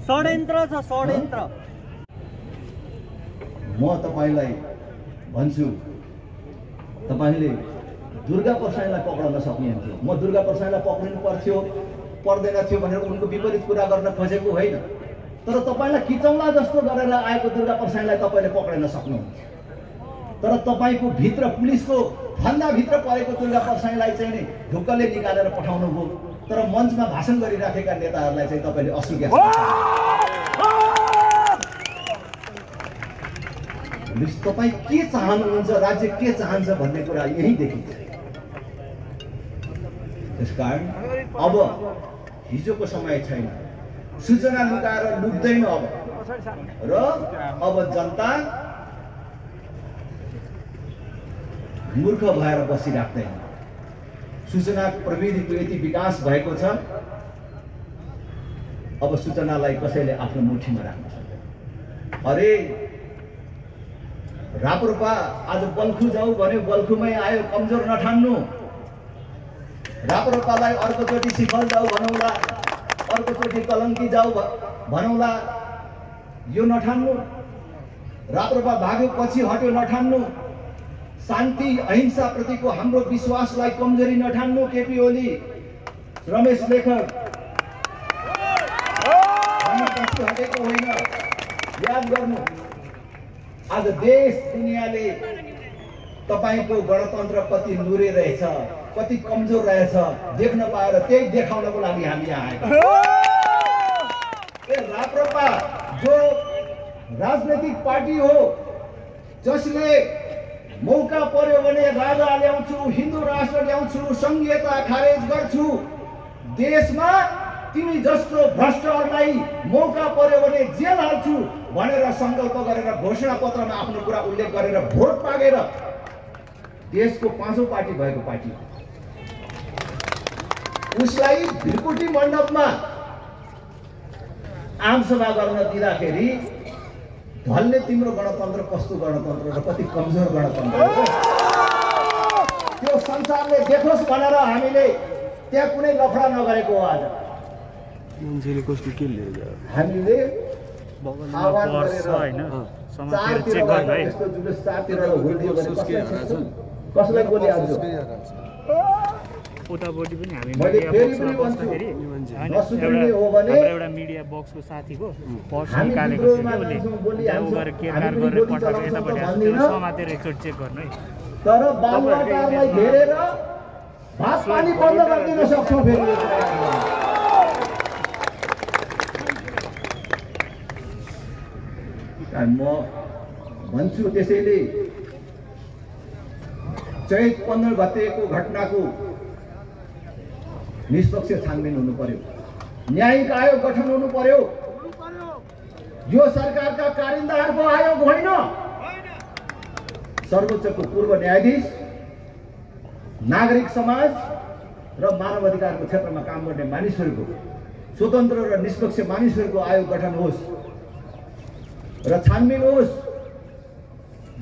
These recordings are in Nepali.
षड्यन्त्र छ षड्यन्त्र। म तपाईलाई भन्छु, तपाईले दुर्गा प्रसाईलाई पक्राउन सक्नुहुन्थ्यो। म दुर्गा प्रसाईलाई पक्रिनु पर्थ्यो पर्दैन थियो भनेर उनको विपरीत कुरा गर्न खोजेको होइन, तर तपाईलाई किचौला जस्तो गरेर आएको दुर्गा प्रसाईलाई तपाईले पक्रिन सक्नुहुन्थ्यो। तर तपाईको भित्र पुलिसको फन्दा भित्र परेको दुर्गा प्रसाईलाई चाहिँ नि ढुक्कले निकालेर पठाउनु भयो। तर मञ्चमा भाषण गरिराखेका नेताहरूलाई चाहिँ तपाईले अस्वीकार तपाईँ के चाहनुहुन्छ, राज्य के चाहन्छ भन्ने कुरा यही देखिन्छ। त्यसकारण अब हिजोको समय छैन, सूचना लुकाएर लुक्दैन अब, र अब जनता मूर्ख भएर बसिराख्दैन। सूचना प्रविधिको यति विकास भएको छ, अब सूचनालाई कसैले आफ्नो मुठीमा राख्न सक्दैन। अरे राप्रपा आज बल्खु जाऊ भन्यो, बल्खुमै आयो, कमजोर नठान्नु। राप्रपालाई अर्कोचोटि सिफल जाऊ भनौँला, अर्कोचोटि कलङ्की जाऊ भनौँला, यो नठान्नु। राप्रपा भाग्यो पछि हट्यो नठान्नु। शान्ति अहिंसा प्रतिको हाम्रो विश्वासलाई कमजोरी नठान्नु। केपी ओली, रमेश लेखक, हामी पछि हटेको होइन, याद गर्नु। आज देश दुनियाँले तपाईको गणतन्त्र कति नुरे रहेछ, कति कमजोर रहेछ देख्न पाएर त्यही देखाउनको लागि हामी यहाँ आएका। राप्रपा जो राजनैतिक पार्टी हो जसले मौका पर्यो भने राजा ल्याउँछु, हिन्दू राष्ट्र ल्याउँछु, संघीयता खारेज गर्छु, देशमा तिमी जस्तो भ्रष्टहरूलाई मौका पर्यो भने जेल हाल्छु भनेर संकल्प गरेर घोषणा पत्रमा आफ्नो कुरा उल्लेख गरेर भोट मागेर देशको 5औं पार्टी भएको पार्टी उसलाई भिरकुटी मण्डपमा आमसभा गर्न दिँदाखेरि ढल्ले तिम्रो गणतन्त्र कस्तो गणतन्त्र र कति कमजोर गणतन्त्र हो त्यो संसारले देखोस् भनेर हामीले त्यहाँ कुनै लफडा नगरेको हो। आज मान्छेले कस्तो के लिएर हामीले बगलमा पर्छ हैन, समातेर चेक गर्नु है। यस्तो जुलुस चारतिर हुर्दियो भने कसलाई गोली हाल्छ? उतापट्टि पनि हामी मैले मिडिया फेरि बक्समा पनि भन्छु, बस्दाखेरि नसुध्रिने हो भने एउटा मिडिया बक्सको साथीको पर्स निकालेको थियो कि उसले उ गरेर केयर गरेर पठाएको यतापट्टि आएको समातेर एकचोटि चेक गर्नु है। तर बालुवाकारलाई घेरेर भात पानी बन्द गरिदिन सक्छौँ फेरि। म भन्छु त्यसैले चैत 15 गतेको घटनाको निष्पक्ष छानबिन हुनु पर्यो, न्यायिक आयोग गठन हुनु पर्यो। यो सरकारका कारिन्दाहरूको आयोग होइन, सर्वोच्चको पूर्व न्यायाधीश, नागरिक समाज र मानव अधिकारको क्षेत्रमा काम गर्ने मानिसहरूको, स्वतन्त्र र निष्पक्ष मानिसहरूको आयोग गठन होस् र छानबिन होस्।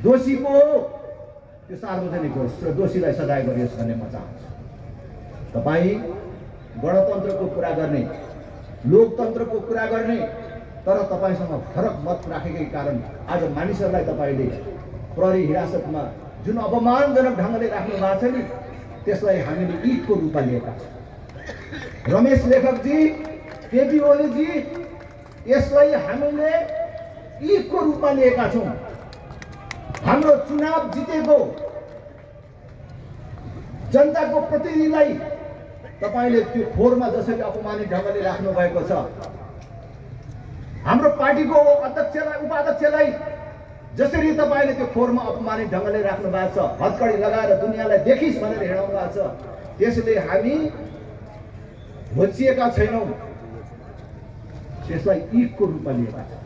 दोषीको त्यो सार्वजनिक होस् र दोषीलाई सजाय गरियोस् भन्ने म चाहन्छु। तपाईँ गणतन्त्रको कुरा गर्ने, लोकतन्त्रको कुरा गर्ने, तर तपाईसँग फरक मत राखेकै कारण आज मानिसहरूलाई तपाईले प्रहरी हिरासतमा जुन अपमानजनक ढङ्गले राख्नु भएको छ नि त्यसलाई हामीले ईदको रूपमा लिएका छौँ। रमेश लेखकजी, केपी ओलीजी, यसलाई हामीले ईदको रूपमा लिएका छौँ। हाम्रो चुनाव जितेको जनताको प्रतिनिधिलाई तपाईले त्यो फोहोरमा जसरी अपमानित ढङ्गले राख्नु भएको छ, हाम्रो पार्टीको अध्यक्षलाई, उपाध्यक्षलाई जसरी तपाईले त्यो फोहोरमा अपमानित ढङ्गले राख्नु भएको छ, हतकडी लगाएर दुनियाँलाई देखिस् भनेर हिँडाउनु भएको छ, त्यसले हामी होचिएका छैनौँ। त्यसलाई ईदको रूपमा लिएका छौँ,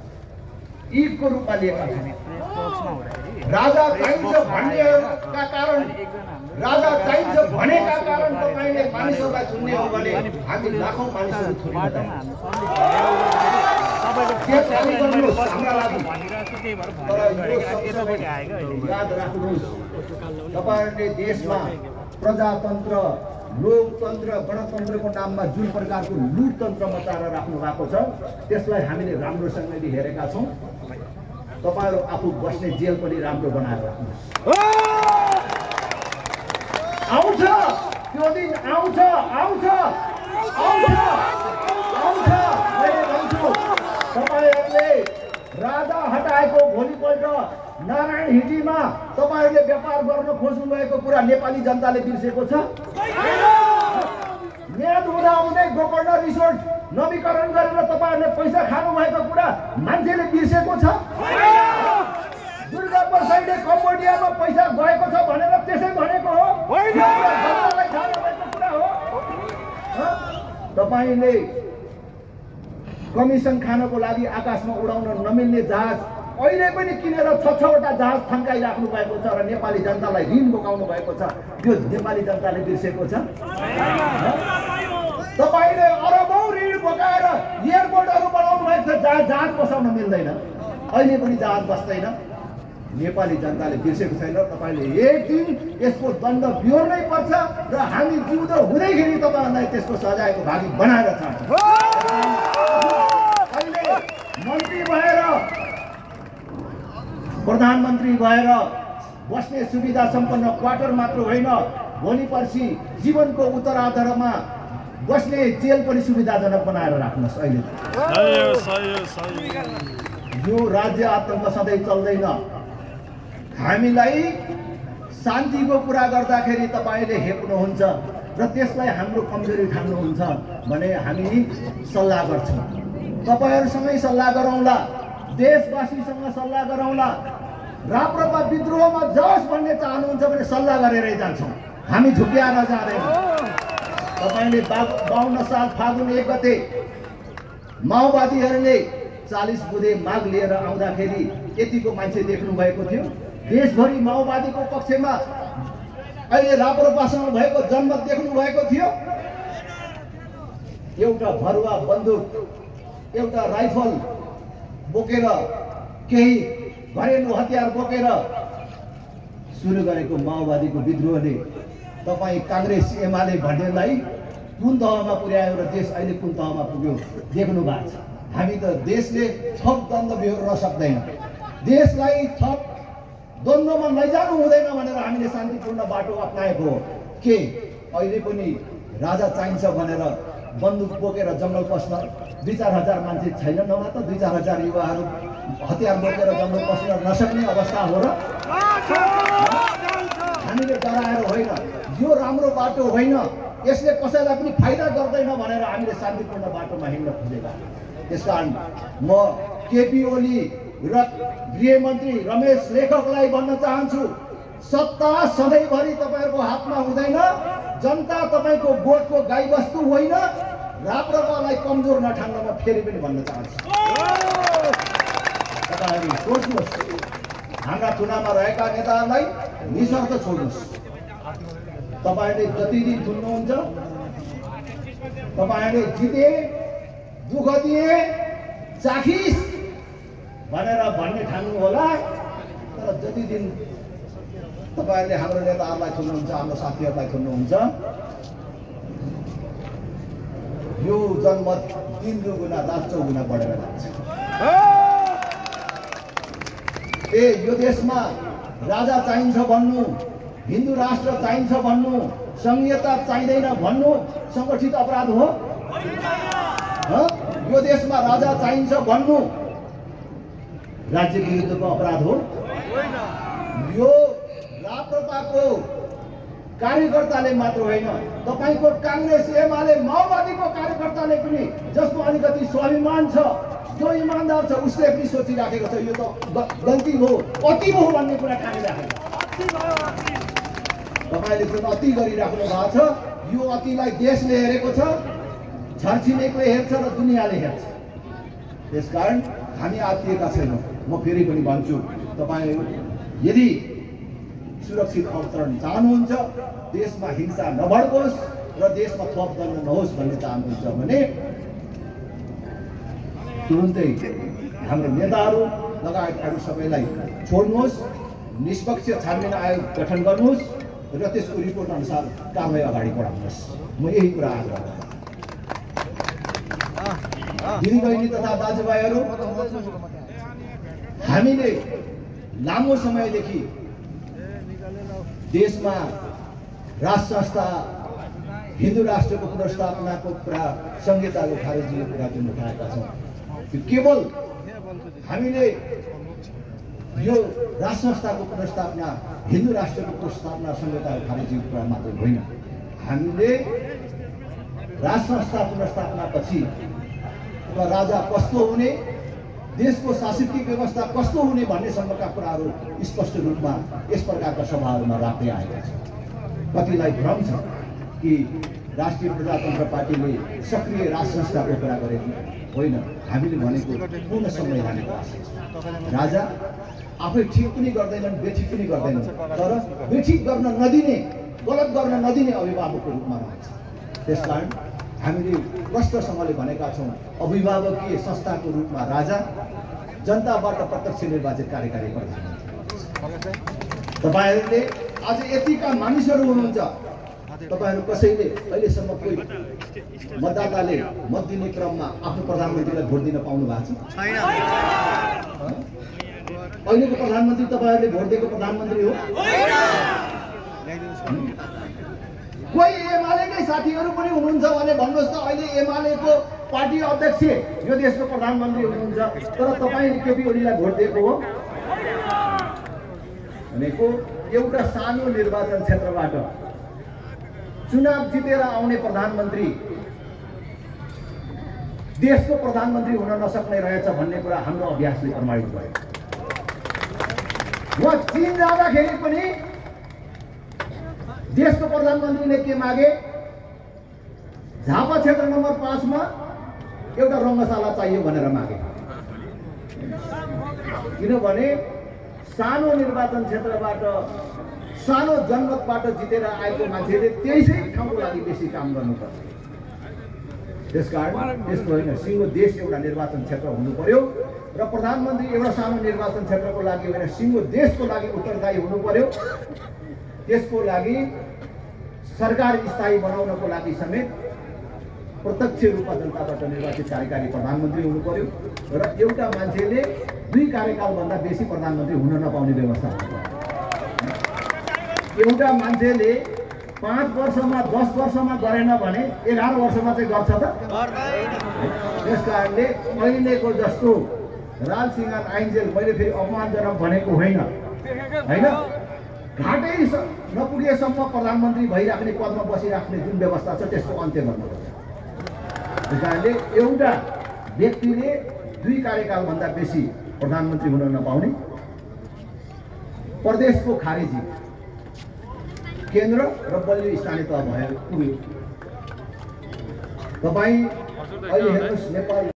ईदको रूपमा लिएका छौँ। राजा चाहिन्छ भन्नेका कारण, राजा चाहिन्छ भनेका कारण तपाईले मानिसहरूलाई चुन्ने हो भने हामी लाखौँ मानिसहरू थोरै याद राख्नुहोस्, तपाईहरूले देशमा प्रजातन्त्र लोकतन्त्र गणतन्त्रको नाममा जुन प्रकारको लुटतन्त्र मचाएर राख्नु भएको छ त्यसलाई हामीले राम्रोसँगले हेरेका छौँ। तपाईहरु आफू बस्ने जेल पनि राम्रो बनाएर राख्नुहोस्। आउँछ त्यो दिन, आउँछ आउँछ आउँछ आउँछ। मैले भन्छु तपाईहरुले राजा हटाएको भोलिपल्ट नारायण हिटीमा तपाईहरुले व्यापार गर्न खोज्नु भएको कुरा नेपाली जनताले बिर्सेको छ। म्याद हुँदाहुँदै गोकर्ण रिसोर्ट नवीकरण गरेर तपाईहरुले पैसा खानु भएको कुरा मान्छेले बिर्सेको छ। दुर्गा प्रसाईले कम्बोडियामा पैसा गएको छ भनेर त्यसै भनेको हो, जनतालाई थाहा नभएको कुरा हो। तपाईले कमिसन खानको लागि आकाशमा उडाउन नमिल्ने जहाज अहिले पनि किनेर 6-6वटा जहाज थन्काइराख्नु भएको छ र नेपाली जनतालाई ऋण बोकाउनु भएको छ। यो नेपाली जनताले बिर्सेको छ। तपाईले अरबौं ऋण बोकाएर एयरपोर्टहरू बनाउनु भएको छ, जहाज बसाउन मिल्दैन, अहिले पनि जहाज बस्दैन। नेपाली जनताले बिर्सेको छैन। तपाईले एक दिन यसको दण्ड बिहोर्नै पर्छ र हामी जिउँदो हुँदैखेरि तपाईहरुलाई त्यसको सजायको भागी बनाएर छाड्छौँ। अहिले मन्त्री भएर प्रधानमन्त्री भएर बस्ने सुविधा सम्पन्न क्वार्टर मात्र होइन, भोलि पर्सि जीवनको उत्तरार्धमा बस्ने जेल पनि सुविधाजनक बनाएर राख्नुहोस्। अहिले यो राज्य आतङ्क सधैँ चल्दैन। हामीलाई शान्तिको कुरा गर्दाखेरि तपाईले हेप्नुहुन्छ र त्यसलाई हाम्रो कमजोरी ठान्नुहुन्छ भने हामी सल्लाह गर्छौँ। तपाईहरुसँगै सल्लाह गरौँला, देशवासीसँग सल्लाह गरौँला। राप्रपा विद्रोहमा जाओस् भन्ने चाहनुहुन्छ भने सल्लाह गरेरै जान्छौँ, हामी झुक्याएर जाँदैनौँ। तपाईले 52 साल फागुन 1 गते माओवादीहरूले 40 बुँदे माग लिएर आउँदाखेरि यतिको मान्छे देख्नु भएको थियो। देशभरि माओवादीको पक्षमा अहिले राप्रपासँग भएको जनमत देख्नु भएको थियो। एउटा भरुवा बन्दुक, एउटा राइफल बोकेर, केही घरेलु हतियार बोकेर सुरु गरेको माओवादीको विद्रोहले तपाई कांग्रेस एमाले भन्नेलाई कुन तहमा पुर्यायो र देश अहिले कुन तहमा पुग्यो देख्नु भएको छ। हामी त देशले थप द्वन्द्व बिहोर्न सक्दैन, देशलाई थप द्वन्द्वमा लैजानु हुँदैन भनेर हामीले शान्तिपूर्ण बाटो अपनाएको हो। के अहिले पनि राजा चाहिन्छ भनेर बन्दुक बोकेर जङ्गल पस्न 2-4 हजार मान्छे छैनन् होला त? 2-4 हजार युवाहरू हतियार बोकेर जङ्गल पस्न नसक्ने अवस्था हो र? हामीले डराएर होइन, यो राम्रो बाटो होइन, यसले कसैलाई पनि फाइदा गर्दैन भनेर हामीले शान्तिपूर्ण बाटोमा हिँड्न खोजेका। त्यसकारण म केपी ओली र गृहमन्त्री रमेश लेखकलाई भन्न चाहन्छु, सत्ता सधैँभरि तपाईहरुको हातमा हुँदैन। जनता तपाईको भोटको गाईबस्तु होइन। राप्रपालाई कमजोर नठान्न म फेरि पनि भन्न चाहन्छु। तपाईहरु सोच्नुहोस्, हाम्रा चुनावमा रहेका नेताहरूलाई निशर्त छोड्नुहोस्। तपाईहरुले जति दिन चुन्नुहुन्छ, तपाईहरुले जिते, दुःख दिए, चाखिस भनेर भन्ने ठान्नु होला। तर जति दिन तपाईहरुले हाम्रो नेताहरूलाई चुन्नुहुन्छ, हाम्रो साथीहरूलाई चुन्नुहुन्छ, यो जनमत 3 गुणा 4 गुणा बढेर जान्छ। यो देशमा राजा चाहिन्छ भन्नु, हिन्दू राष्ट्र चाहिन्छ भन्नु, संघीयता चाहिँदैन भन्नु संगठित अपराध हो? यो देशमा राजा चाहिन्छ भन्नु राज्य विरुद्धको अपराध हो? यो राप्रपाको कार्यकर्ताले मात्र होइन, तपाईको कांग्रेस एमाले माओवादीको कार्यकर्ताले पनि, जसको अलिकति स्वाभिमान छ, जो इमानदार छ, उसले पनि सोचिराखेको छ यो त गल्ती हो, अति हो भन्ने कुरा ठानिराखेको। तपाईले जुन अति गरिराख्नु भएको छ, यो अतिलाई देशले हेरेको छ, छरछिमेकले हेर्छ र दुनियाँले हेर्छ। त्यसकारण हामी आत्तिएका छैनौँ। म फेरि पनि भन्छु, तपाईहरु यदि सुरक्षित अवतरण चाहनुहुन्छ, देशमा हिंसा नभड्कोस् र देशमा थप दण्ड नहोस् भन्ने चाहनुहुन्छ भने तुरुन्तै हाम्रो नेताहरू लगायत अरू सबैलाई छोड्नुहोस्, निष्पक्ष छानबिन आयोग गठन गर्नुहोस् र त्यसको रिपोर्ट अनुसार कारबाही अगाडि बढाउनुहोस्। म यही कुरा आग्रह गर्छु। दिदीबहिनी तथा दाजुभाइहरू, हामीले लामो समयदेखि देशमा राष्ट्र संस्था हिन्दू राष्ट्रको पुनर्स्थापनाको कुरा, संहिताको खारेजीको कुरा जुन उठाएका छौँ, त्यो केवल हामीले यो राष्ट्र संस्थाको पुनर्स्थापना, हिन्दू राष्ट्रको पुनर्स्थापना, संहिताको खारेजीको कुरा मात्र होइन। हामीले राष्ट्र संस्था पुनर्स्थापनापछि राजा कस्तो हुने, देशको शासकीय व्यवस्था कस्तो हुने भन्नेसम्मका कुराहरू स्पष्ट रूपमा यस प्रकारका सभाहरूमा राख्दै आएका छन्। कतिलाई भ्रम छ कि राष्ट्रिय प्रजातन्त्र पार्टीले सक्रिय राष्ट्र संस्थाको कुरा गरेको होइन। हामीले भनेको पूर्ण संवैधानिक राष्ट्र। राजा आफै ठिक पनि गर्दैनन्, बेठिक पनि गर्दैनन्, तर बेठिक गर्न नदिने, गलत गर्न नदिने अभिभावकको रूपमा रहन्छ। त्यसकारण हामीले प्रष्टसँगले भनेका छौँ, अभिभावकीय संस्थाको रूपमा राजा, जनताबाट प्रत्यक्ष निर्वाचित कार्यकारी प्रधानमन्त्री। तपाईँहरूले आज यतिका मानिसहरू हुनुहुन्छ, तपाईँहरू कसैले अहिलेसम्म कोही मतदाताले मत दिने क्रममा आफ्नो प्रधानमन्त्रीलाई भोट दिन पाउनु भएको छ? अहिलेको प्रधानमन्त्री तपाईँहरूले भोट दिएको प्रधानमन्त्री हो? कोही एमालेकै साथीहरू पनि हुनुहुन्छ भने भन्नुहोस् त, अहिले एमालेको पार्टी अध्यक्ष यो देशको प्रधानमन्त्री हुनुहुन्छ, तर तपाईँ केपी ओलीलाई भोट दिएको हो भनेको एउटा सानो निर्वाचन क्षेत्रबाट चुनाव जितेर आउने प्रधानमन्त्री देशको प्रधानमन्त्री हुन नसक्ने रहेछ भन्ने कुरा हाम्रो अभ्यासले प्रमाणित गर्यो। म चीन जाँदाखेरि पनि देशको प्रधानमन्त्रीले के मागे? झापा क्षेत्र नम्बर 5 मा एउटा रङ्गशाला चाहियो भनेर मागे। किनभने सानो निर्वाचन क्षेत्रबाट, सानो जनमतबाट जितेर आएको मान्छेले त्यसै ठाउँको लागि बेसी काम गर्नुपर्छ। त्यसकारण त्यस्तो होइन, सिङ्गो देश एउटा निर्वाचन क्षेत्र हुनु पर्यो र प्रधानमन्त्री एउटा सानो निर्वाचन क्षेत्रको लागि होइन, सिङ्गो देशको लागि उत्तरदायी हुनु पर्यो। त्यसको लागि सरकार स्थायी बनाउनको लागि समेत प्रत्यक्ष रूपमा जनताबाट निर्वाचित कार्यकारी प्रधानमन्त्री हुनु पर्यो र एउटा मान्छेले 2 कार्यकालभन्दा बेसी प्रधानमन्त्री हुन नपाउने व्यवस्था हुनु पर्यो। एउटा मान्छेले 5 वर्षमा 10 वर्षमा गरेन भने 11 वर्षमा चाहिँ गर्छ त? त्यसकारणले अहिलेको जस्तो राजसिंहान आइन्जेल, मैले फेरि अपमानजनक भनेको होइन, घाटै नपुगेसम्म प्रधानमन्त्री भइराख्ने, पदमा बसिराख्ने जुन व्यवस्था छ त्यसको अन्त्य गर्नुपर्छ। त्यस कारणले एउटा व्यक्तिले 2 कार्यकालभन्दा बेसी प्रधानमन्त्री हुन नपाउने, प्रदेशको खारेजी, केन्द्र र बलियो स्थानीय तह भएर पुग्यो। तपाईँ अहिले हेर्नुहोस्, नेपाल